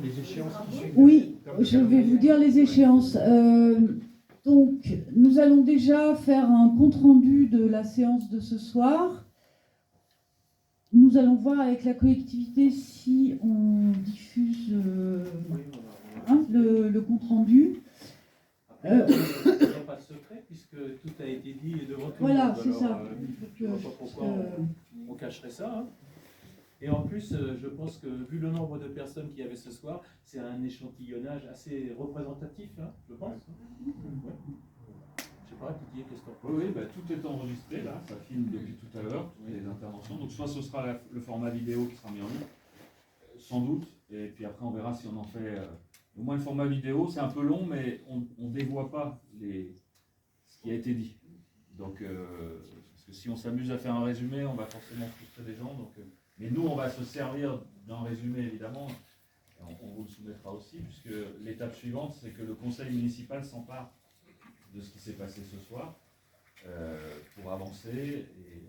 Les échéances qui suivent. Oui, je vais vous dire les échéances. Donc, nous allons déjà faire un compte-rendu de la séance de ce soir. Nous allons voir avec la collectivité si on diffuse le compte-rendu. Après, il n'y a pas de secret puisque tout a été dit devant tout Voilà, le monde. c'est ça. Je ne vois pas pourquoi on cacherait ça. Hein. Et en plus, je pense que vu le nombre de personnes qu'il y avait ce soir, c'est un échantillonnage assez représentatif, hein, je pense. Ouais. Je sais pas, Didier, qu'est-ce que tu en penses ? Oui, bah, tout est enregistré là, ça filme depuis tout à l'heure, toutes les interventions. Donc soit ce sera le format vidéo qui sera mis en ligne, sans doute, et puis après on verra si on en fait au moins le format vidéo. C'est un peu long, mais on ne dévoie pas ce qui a été dit. Donc, parce que si on s'amuse à faire un résumé, on va forcément frustrer des gens. Donc, mais nous, on va se servir d'un résumé, évidemment. On vous le soumettra aussi, puisque l'étape suivante, c'est que le conseil municipal s'empare de ce qui s'est passé ce soir pour avancer. Et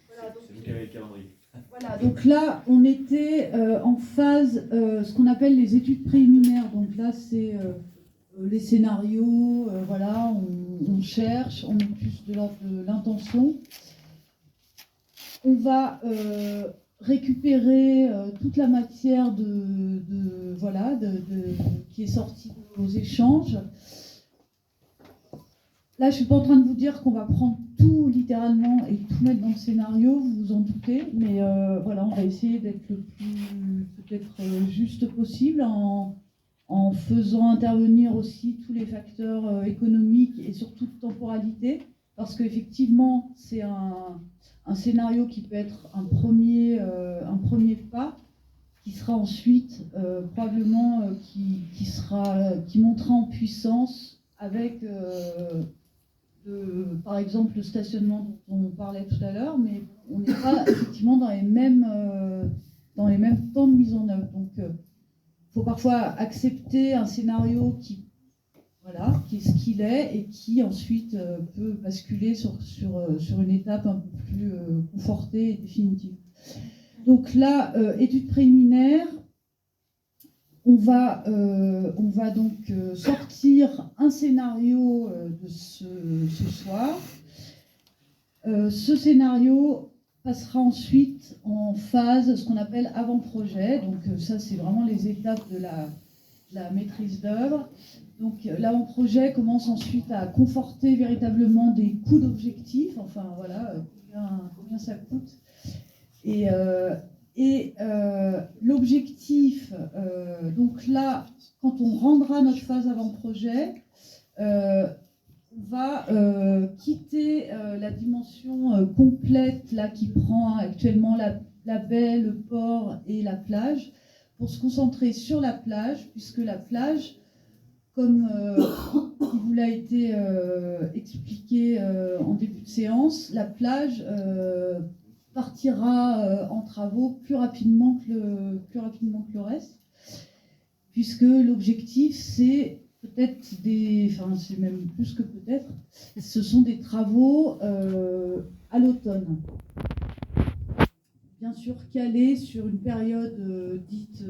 c'est nous qui avons le calendrier. Voilà, donc là, on était en phase, ce qu'on appelle les études préliminaires. Donc là, c'est les scénarios, voilà, on cherche, on est plus de l'ordre de l'intention. On va récupérer toute la matière qui est sortie de nos échanges. Là, je ne suis pas en train de vous dire qu'on va prendre tout littéralement et tout mettre dans le scénario, vous vous en doutez, mais voilà, on va essayer d'être le plus peut-être juste possible en faisant intervenir aussi tous les facteurs économiques et surtout de temporalité, parce qu'effectivement, c'est un scénario qui peut être un premier pas, qui sera ensuite probablement qui montera en puissance avec par exemple le stationnement dont on parlait tout à l'heure, mais on n'est pas effectivement dans les mêmes temps de mise en œuvre. Donc il faut parfois accepter un scénario qui est ce qu'il est et qui ensuite peut basculer sur une étape un peu plus confortée et définitive. Donc là, étude préliminaire, on va donc sortir un scénario de ce soir. Ce scénario passera ensuite en phase, ce qu'on appelle avant-projet. Donc ça, c'est vraiment les étapes de la maîtrise d'œuvre. Donc l'avant-projet commence ensuite à conforter véritablement des coûts d'objectifs, enfin voilà, combien ça coûte. Et l'objectif, donc là, quand on rendra notre phase avant-projet, on va quitter la dimension complète là, qui prend actuellement la baie, le port et la plage, pour se concentrer sur la plage, puisque la plage, comme il vous l'a été expliqué en début de séance, la plage partira en travaux plus rapidement que le reste, puisque l'objectif c'est peut-être c'est même plus que peut-être, ce sont des travaux à l'automne. Bien sûr calés sur une période dite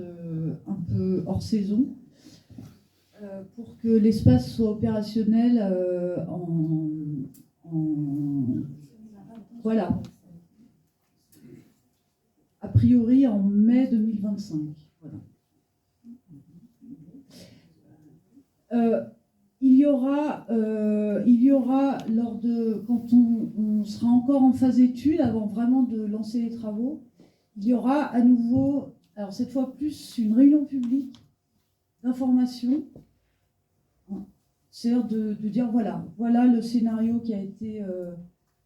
un peu hors saison, pour que l'espace soit opérationnel voilà. A priori en mai 2025. Voilà. Il y aura quand on sera encore en phase étude, avant vraiment de lancer les travaux, il y aura à nouveau, alors cette fois plus une réunion publique d'information, c'est-à-dire de dire voilà le scénario qui a été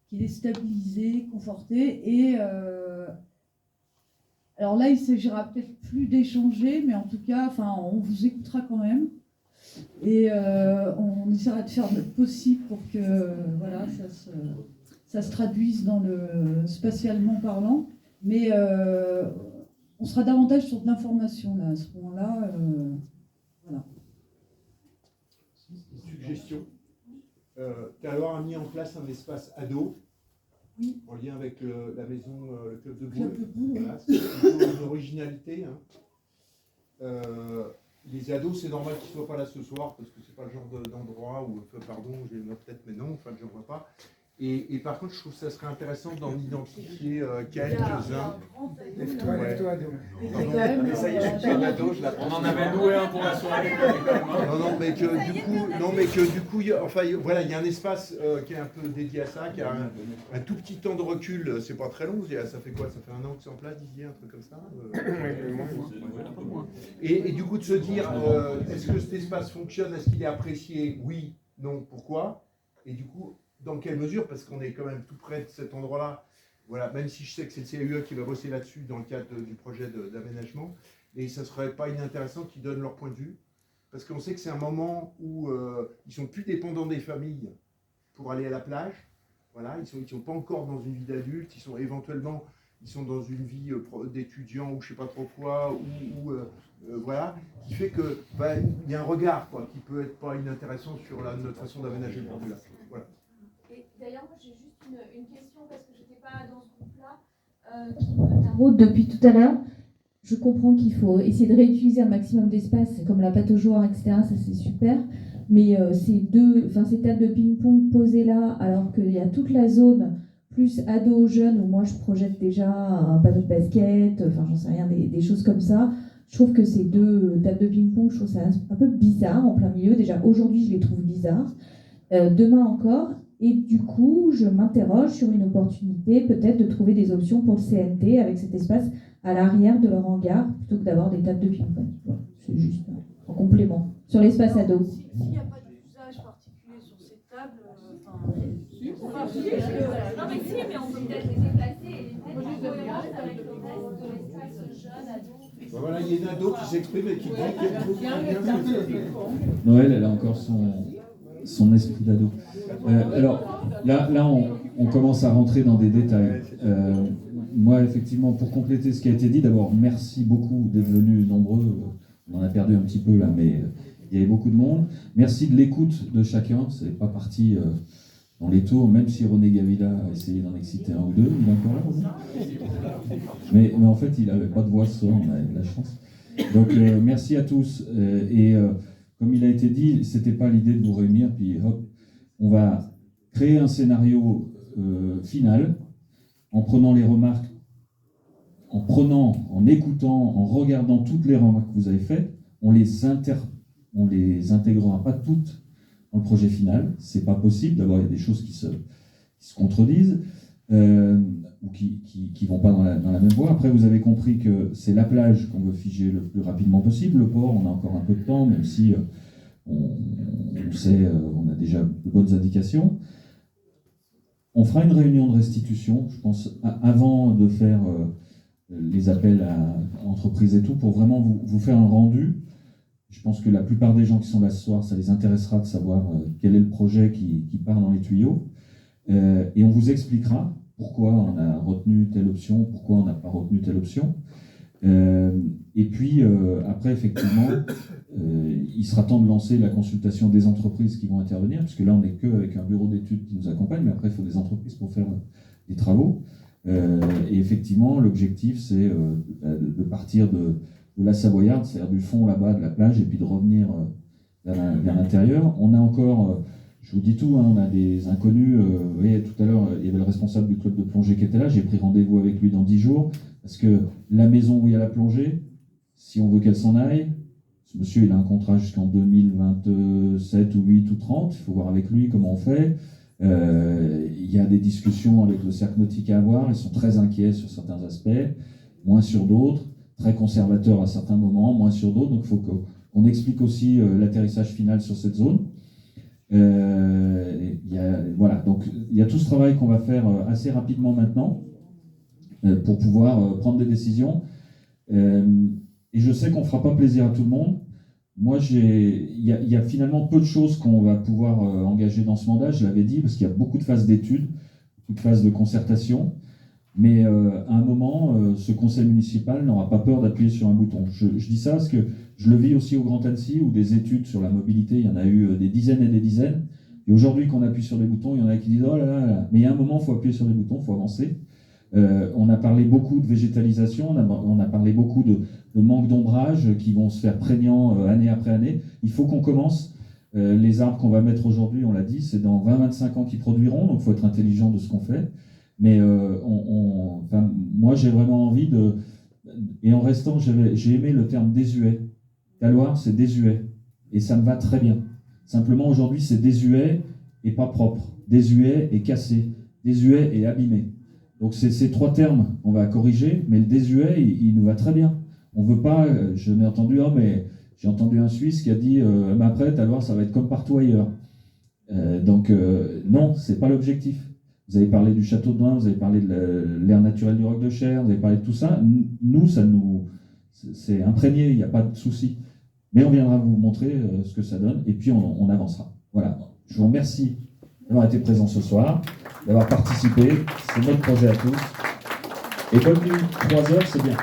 qui est stabilisé, conforté, et alors là il s'agira peut-être plus d'échanger, mais en tout cas, on vous écoutera quand même. Et on essaiera de faire notre possible pour que ça se traduise dans le spatialement parlant, mais on sera davantage sur de l'information là, à ce moment-là. Voilà. Suggestion. Talor a mis en place un espace ado, oui, en lien avec la maison, le club de boule. Voilà, c'est plutôt une originalité. Hein. les ados, c'est normal qu'ils ne soient pas là ce soir parce que c'est pas le genre d'endroit où, pardon, j'ai une autre tête, mais non, enfin, je ne vois pas. Et par contre, je trouve que ça serait intéressant d'en identifier quelques-uns. Lève-toi, ado. Mais ça y est, je suis un ado, je l'apprends. On en avait loué un pour la soirée. Non, mais que du coup, enfin, voilà, il y a un espace qui est un peu dédié à ça, qui a un tout petit temps de recul. C'est pas très long. Ça fait quoi? Ça fait 1 an que c'est en place, Didier, un truc comme ça. Et du coup, de se dire, est-ce que cet espace fonctionne? Est-ce qu'il est apprécié? Oui, non, pourquoi? Et du coup, dans quelle mesure? Parce qu'on est quand même tout près de cet endroit-là. Voilà, même si je sais que c'est le CAUE qui va bosser là-dessus dans le cadre du projet d'aménagement, et ça ne serait pas inintéressant qu'ils donnent leur point de vue, parce qu'on sait que c'est un moment où ils sont plus dépendants des familles pour aller à la plage. Voilà, ils sont pas encore dans une vie d'adulte, ils sont dans une vie d'étudiant ou je sais pas trop quoi, voilà, qui fait que il y a un regard quoi, qui peut être pas inintéressant sur notre façon d'aménager le bord du lac. Voilà. Et d'ailleurs, moi j'ai juste une question parce que j'étais pas dans ce groupe-là qui me taraude depuis tout à l'heure. Je comprends qu'il faut essayer de réutiliser un maximum d'espace, comme la pataugeoire, etc. Ça c'est super. Mais ces tables de ping-pong posées là, alors qu'il y a toute la zone plus ados jeunes où moi je projette déjà un panneau de basket, enfin j'en sais rien, des choses comme ça. Je trouve que ces 2 tables de ping-pong, je trouve ça un peu bizarre en plein milieu. Déjà aujourd'hui je les trouve bizarres. Demain encore, et du coup je m'interroge sur une opportunité peut-être de trouver des options pour le CNT avec cet espace à l'arrière de leur hangar plutôt que d'avoir des tables de ping-pong. Voilà, c'est juste en complément sur l'espace ado. S'il n'y a pas d'usage particulier sur ces tables, Non mais si, mais on peut peut-être les déplacer et les mettre en cohérence avec le reste de l'espace jeune, ado. Voilà, il y a une ado qui s'exprime et qui dit Noël, elle a encore son esprit d'ado. Alors là on commence à rentrer dans des détails. Moi, effectivement, pour compléter ce qui a été dit, d'abord, merci beaucoup d'être venus nombreux. On en a perdu un petit peu là, mais il y avait beaucoup de monde. Merci de l'écoute de chacun. C'est pas parti dans les tours, même si René Gavila a essayé d'en exciter un ou deux. Il est encore là, René ? mais en fait, il n'avait pas de voix ce soir, on a eu de la chance. Donc, merci à tous. Comme il a été dit, c'était pas l'idée de vous réunir, puis hop, on va créer un scénario final, en prenant les remarques, en écoutant, en regardant toutes les remarques que vous avez faites, on les intégrera pas toutes dans le projet final. C'est pas possible. D'abord, il y a des choses qui se contredisent ou qui vont pas dans la même voie. Après, vous avez compris que c'est la plage qu'on veut figer le plus rapidement possible. Le port, on a encore un peu de temps, même si on sait, on a déjà de bonnes indications. On fera une réunion de restitution, je pense, avant de faire les appels à entreprises et tout, pour vraiment vous faire un rendu. Je pense que la plupart des gens qui sont là ce soir, ça les intéressera de savoir quel est le projet qui part dans les tuyaux. Et on vous expliquera pourquoi on a retenu telle option, pourquoi on n'a pas retenu telle option. Et puis, après, effectivement, il sera temps de lancer la consultation des entreprises qui vont intervenir, puisque là, on n'est qu'avec un bureau d'études qui nous accompagne, mais après, il faut des entreprises pour faire des travaux. Et effectivement, l'objectif, c'est de partir de la Savoyarde, c'est-à-dire du fond là-bas de la plage, et puis de revenir vers l'intérieur. On a encore, je vous dis tout, hein, on a des inconnus. Vous voyez, tout à l'heure, il y avait le responsable du club de plongée qui était là. J'ai pris rendez-vous avec lui dans 10 jours, parce que la maison où il y a la plongée, si on veut qu'elle s'en aille, ce monsieur, il a un contrat jusqu'en 2027 ou 8 ou 30, il faut voir avec lui comment on fait. Il y a des discussions avec le cercle nautique à avoir, ils sont très inquiets sur certains aspects, moins sur d'autres, très conservateurs à certains moments, moins sur d'autres, donc il faut qu'on explique aussi l'atterrissage final sur cette zone. Voilà, donc il y a tout ce travail qu'on va faire assez rapidement maintenant pour pouvoir prendre des décisions. Et je sais qu'on ne fera pas plaisir à tout le monde. Moi, il y a finalement peu de choses qu'on va pouvoir engager dans ce mandat, je l'avais dit, parce qu'il y a beaucoup de phases d'études, beaucoup de phases de concertation. Mais à un moment, ce conseil municipal n'aura pas peur d'appuyer sur un bouton. Je dis ça parce que je le vis aussi au Grand Annecy, où des études sur la mobilité, il y en a eu des dizaines et des dizaines. Et aujourd'hui, quand on appuie sur les boutons, il y en a qui disent « Oh là là là !» Mais il y a un moment, il faut appuyer sur les boutons, il faut avancer. On a parlé beaucoup de végétalisation, on a parlé beaucoup de manque d'ombrage qui vont se faire prégnants année après année. Il faut qu'on commence. Les arbres qu'on va mettre aujourd'hui, on l'a dit, c'est dans 20-25 ans qu'ils produiront, donc il faut être intelligent de ce qu'on fait. Mais moi, j'ai vraiment envie de... Et en restant, j'ai aimé le terme désuet. La Loire, c'est désuet. Et ça me va très bien. Simplement, aujourd'hui, c'est désuet et pas propre. Désuet et cassé. Désuet et abîmé. Donc, c'est ces 3 termes qu'on va corriger, mais le désuet, il nous va très bien. On veut pas... je n'ai entendu... j'ai entendu un Suisse qui a dit mais après, ta Loire, ça va être comme partout ailleurs. Non, c'est pas l'objectif. Vous avez parlé du château de Dun, vous avez parlé de l'air naturel du Roc de Cher, vous avez parlé de tout ça. Nous, c'est imprégné, il n'y a pas de souci. Mais on viendra vous montrer ce que ça donne et puis on avancera. Voilà. Je vous remercie d'avoir été présent ce soir, d'avoir participé. C'est notre projet à tous. Et bonne nuit, 3 heures, c'est bien.